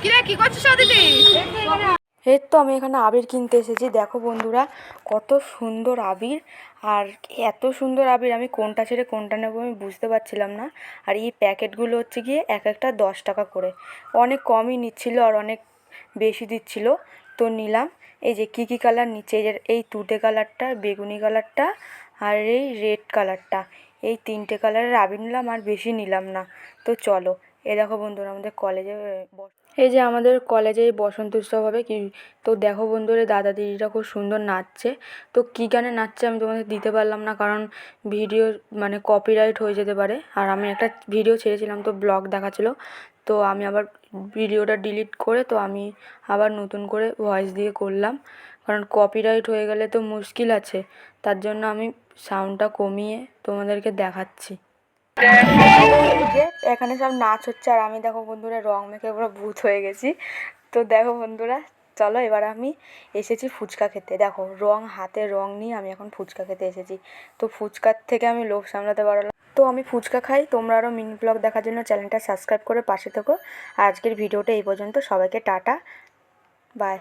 কি করছিস দিদি? এই তো আমি এখানে আবির কিনতে এসেছি। দেখো বন্ধুরা, কত সুন্দর আবির। আর এত সুন্দর আবির আমি কোনটা ছেড়ে কোনটা নেবো আমি বুঝতে পারছিলাম না। আর এই প্যাকেটগুলো হচ্ছে গিয়ে এক একটা 10 টাকা করে, অনেক কমই নিচ্ছিল আর অনেক বেশি দিচ্ছিল। তো নিলাম। এই যে কী কী কালার নিচ্ছে, এই তুতে কালারটা, বেগুনি কালারটা আর এই রেড কালারটা, এই 3টে কালারের আবির নিলাম, আর বেশি নিলাম না। তো চলো, দেখো বন্ধুরা, আমাদের কলেজে এই যে আমাদের কলেজে বসন্ত উৎসব হবে কি। তো দেখো বন্ধুরা, দাদা দিদিরা খুব সুন্দর নাচছে। তো কী গানে নাচছে আমি তোমাদের দিতে পারলাম না, কারণ ভিডিও মানে কপিরাইট হয়ে যেতে পারে। আর আমি একটা ভিডিও ছেড়েছিলাম, তো ব্লগ দেখাচ্ছিলো, তো আমি আবার ভিডিওটা ডিলিট করে তো আমি আবার নতুন করে ভয়েস দিয়ে করলাম, কারণ কপিরাইট হয়ে গেলে তো মুশকিল আছে। তার জন্য আমি সাউন্ডটা কমিয়ে তোমাদেরকে দেখাচ্ছি। যে এখানে সব নাচ হচ্ছে, আর আমি দেখো বন্ধুরা রং মেখে পুরো ভূত হয়ে গেছি। তো দেখো বন্ধুরা, চলো এবার আমি এসেছি ফুচকা খেতে। দেখো হাতে রং নিয়ে আমি এখন ফুচকা খেতে এসেছি। তো ফুচকার থেকে আমি লোভ সামলাতে পারলাম, তো আমি ফুচকা খাই। তোমরা আরও মিনি ব্লগ দেখার জন্য চ্যানেলটা সাবস্ক্রাইব করে পাশে থেকো। আর আজকের ভিডিওটা এই পর্যন্ত। সবাইকে টাটা, বাই।